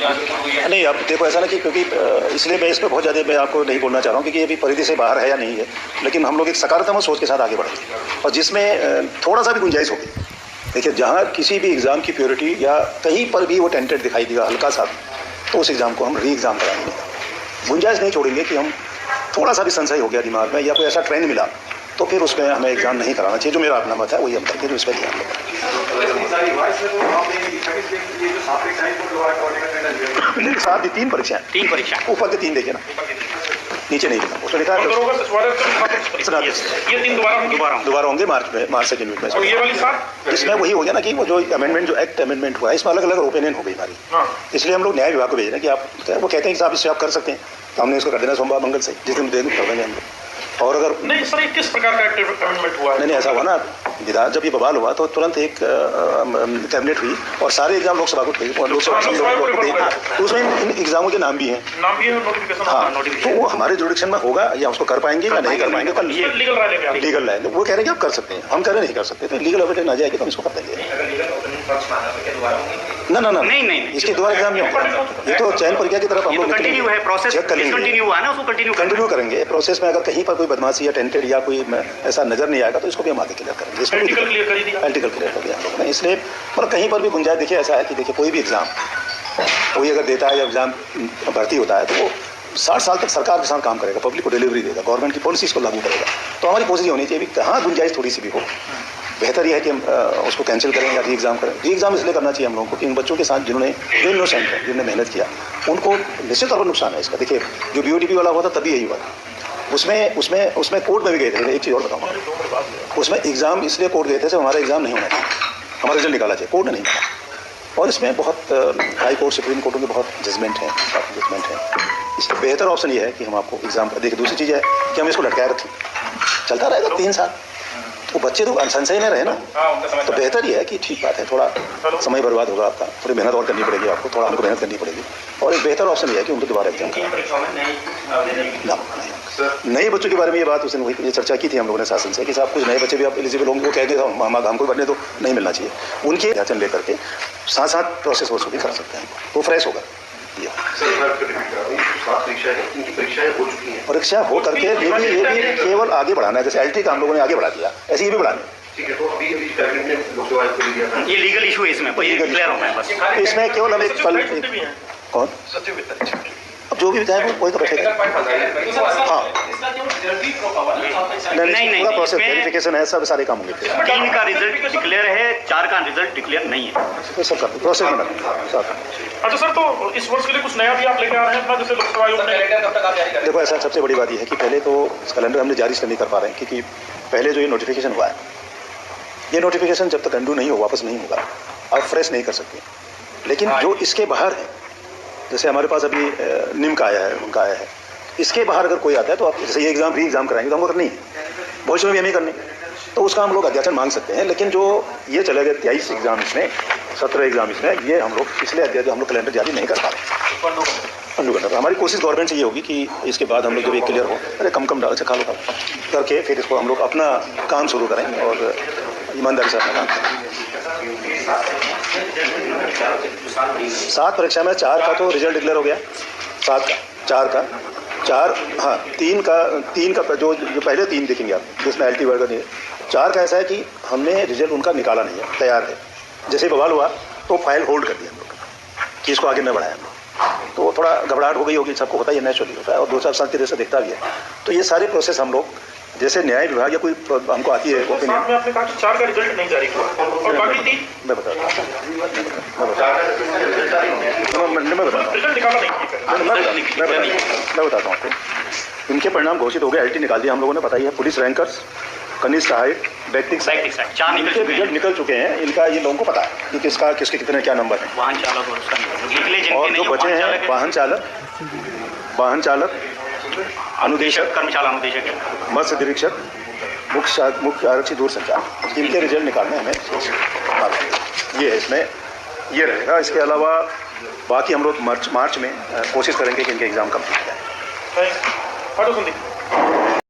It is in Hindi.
नहीं, अब देखो ऐसा ना कि क्योंकि इसलिए मैं इस पर बहुत ज़्यादा मैं आपको नहीं बोलना चाह रहा हूँ क्योंकि अभी परिधि से बाहर है या नहीं है, लेकिन हम लोग एक सकारात्मक सोच के साथ आगे बढ़ेंगे और जिसमें थोड़ा सा भी गुंजाइश होगी। देखिए, जहाँ किसी भी एग्ज़ाम की प्योरिटी या कहीं पर भी वो टेंटेड दिखाई देगा हल्का सा, तो उस एग्ज़ाम को हम री एग्ज़ाम कराएंगे। गुंजाइश नहीं छोड़ेंगे कि हम थोड़ा सा भी संशय हो गया दिमाग में या कोई ऐसा ट्रेंड मिला तो फिर उसमें हमें एग्ज़ाम नहीं कराना चाहिए। जो मेरा अपना मत है वही हम करके उस पर ध्यान दें। साथ भी 3 परीक्षाएं, 3 परीक्षा ऊपर के 3 देखिए ना, नीचे नहीं लिखा, उसमें लिखा है ये 3 दोबारा होंगे मार्च सेकेंड वीक में। और ये वाली 7 इसमें वही हो गया ना कि वो जो अमेंडमेंट जो एक्ट अमेंडमेंट हुआ है इसमें अलग अलग ओपिनियन हो गई हमारी। इसलिए हम लोग न्याय विभाग को भेज रहे हैं कि आप, वो कहते हैं कि साहब इससे आप कर सकते हैं, तो हमने इसको कर देना सोमवार मंगल से, जिस दिन देंगे कर देंगे हम लोग। और अगर नहीं सर, किस प्रकार का अमेंडमेंट हुआ है? नहीं ऐसा हुआ ना, विधान जब ये बवाल हुआ तो तुरंत एक कैबिनेट हुई और सारे एग्जाम लोकसभा को तो उसमें इन एग्जामों के नाम भी हैं। हाँ, तो वो हमारे जुडिक्शन में होगा या उसको कर पाएंगे या नहीं कर पाएंगे, कल लीगल राय वो कह रहे हैं कि आप कर सकते हैं, हम कह रहे नहीं कर सकते, तो लीगल एविडेंस आ जाएगी तो हम इसको कर देंगे। ना नहीं, इसके दोबारा एग्जाम नहीं होगा, ये तो चयन प्रक्रिया की तरफ हम लोग कंटिन्यू है, प्रोसेस कंटिन्यू हुआ ना, उसको कंटिन्यू करेंगे। प्रोसेस में अगर कहीं पर कोई बदमाशी या टेंटेड या कोई ऐसा नजर नहीं आएगा तो इसको भी हम आगे क्लियर करेंगे। आर्टिकल क्लियर कर दिया हम लोगों ने। इसलिए मतलब कहीं पर भी गुंजाइश देखिए ऐसा है कि देखिए कोई भी एग्जाम कोई अगर देता है या एग्जाम भर्ती होता है तो वो 60 साल तक सरकार के साथ काम करेगा, पब्लिक को डिलीवरी देगा, गवर्नमेंट की पॉलिसीज को लागू करेगा। तो हमारी कोशिश होनी चाहिए कहाँ गुंजाइश थोड़ी सी भी हो, बेहतर यह है कि हम उसको कैंसिल करें या री एग्ज़ाम करें। री एग्ज़ाम इसलिए करना चाहिए हम लोगों को कि इन बच्चों के साथ जिन्होंने जो इनोसेंट है, जिन्होंने मेहनत किया, उनको निश्चित तौर पर नुकसान है इसका। देखिए जो BOTP वाला हुआ था तभी यही हुआ था, उसमें कोर्ट में भी गए थे। एक चीज़ और बताऊँगा, उसमें एग्ज़ाम इसलिए कोर्ट गए थे हमारा एग्ज़ाम नहीं होना था, हमारा रिजल्ट निकाला जाए, कोर्ट ने नहीं निकाला। और इसमें बहुत हाई कोर्ट सुप्रीम कोर्टों के बहुत जजमेंट है। इसलिए बेहतर ऑप्शन ये है कि हम आपको एग्ज़ाम पर देखिए। दूसरी चीज़ है कि हम इसको लटकाए रखें, चलता रहेगा 3 साल, तो बच्चे तो संशय में रहे ना, तो बेहतर ये है कि ठीक बात है, थोड़ा समय बर्बाद होगा आपका, थोड़ी मेहनत और करनी पड़ेगी आपको, थोड़ा हमको मेहनत करनी पड़ेगी। और एक बेहतर ऑप्शन ये है कि उनको दोबारा एग्जाम नए बच्चों के बारे में ये बात उसने वही चर्चा की थी हम लोगों ने शासन से कि साहब कुछ नए बच्चे भी आप एलिजिबल होंगे, वो कहते हैं हमको बनने तो नहीं मिलना चाहिए, उनके अध्ययन लेकर के साथ प्रोसेस वो भी कर सकते हैं, तो फ्रेश होगा। परीक्षा हो करके ये भी केवल आगे बढ़ाना है, जैसे LT का हम लोगों ने आगे बढ़ा दिया, ऐसे ये भी बढ़ाना है। ये लीगल इशू है, इसमें क्लियर होना है बस। इसमें केवल हम एक कल कौन अब जो भी विधायक है वही तो बैठेगा। हाँ नहीं, पूरा प्रोसेस वेरिफिकेशन है, सब सारे काम होंगे। 3 का रिजल्ट डिक्लेयर है, 4 का रिजल्ट डिक्लेयर नहीं है, तो सब करते प्रोसेस में सब। अच्छा सर, तो इस वर्ष के लिए कुछ नया भी आप लेकर आ रहे हैं अपना, जैसे लोकसभा आयोग ने? देखो ऐसा सबसे बड़ी बात यह है कि पहले तो इस कैलेंडर हमने जारी नहीं कर पा रहे हैं क्योंकि पहले जो ये नोटिफिकेशन हुआ है, ये नोटिफिकेशन जब तक अंडू नहीं हो, वापस नहीं होगा, आप फ्रेश नहीं कर सकते। लेकिन जो इसके बाहर है, जैसे हमारे पास अभी निम का आया है, उनका आया है, इसके बाहर अगर कोई आता है तो आप जैसे ये एग्जाम री एग्जाम कराएंगे तो हमको करनी है, भविष्य में भी हमें करनी, तो उसका हम लोग अध्याचन मांग सकते हैं। लेकिन जो ये चले गए 23 एग्जाम इसमें, 17 एग्जाम इसमें, ये हम लोग पिछले अध्याय हम लोग कैलेंडर जारी नहीं कर पा रहे। अंडू करना हमारी कोशिश गवर्नमेंट से ये होगी कि इसके बाद हम लोग जब ये क्लियर हो, अरे कम डाल से खा लो करके फिर इसको हम लोग अपना काम शुरू करें और ईमानदारी से अपना काम करें। 7 परीक्षा में 4 का तो रिजल्ट डिक्लेयर हो गया, 7 का 4 हाँ 3 का जो पहले 3 देखेंगे आप, जिसमें LT वर्ग नहीं है। 4 का ऐसा है कि हमने रिजल्ट उनका निकाला नहीं है, तैयार है, जैसे बवाल हुआ तो फाइल होल्ड कर दिया हम लोग कि इसको आगे न बढ़ाया हम लोग, तो थोड़ा घबराहट हो गई होगी, सबको पता ही नेचुरली होता है और 2-4 साल के जैसे देखता भी है। तो ये सारे प्रोसेस हम लोग जैसे न्याय विभाग या कोई हमको आती है ओपिनियन, आपने कहा कि 4 का रिजल्ट नहीं जारी हुआ और बाकी 3 मैं बताता हूँ आपको। इनके परिणाम घोषित हो गए, LT निकाल दिया हम लोगों ने, बताइए पुलिस रैंकर्स, कनिष्ठ सहायक, बैक्टिक रिजल्ट निकल चुके हैं। इनका ये लोगों को पता है कि किसके कितने क्या नंबर है। और जो बचे हैं वाहन चालक, अनुदेशक, कर्मचारी अनुदेशक, मत्स्य निरीक्षक, मुख्य आरक्षी दूरसंचार, इनके रिजल्ट निकालने हमें ये है, इसमें ये रहेगा। इसके अलावा बाकी हम लोग मार्च में कोशिश करेंगे कि इनके एग्जाम कंप्लीट हो जाए।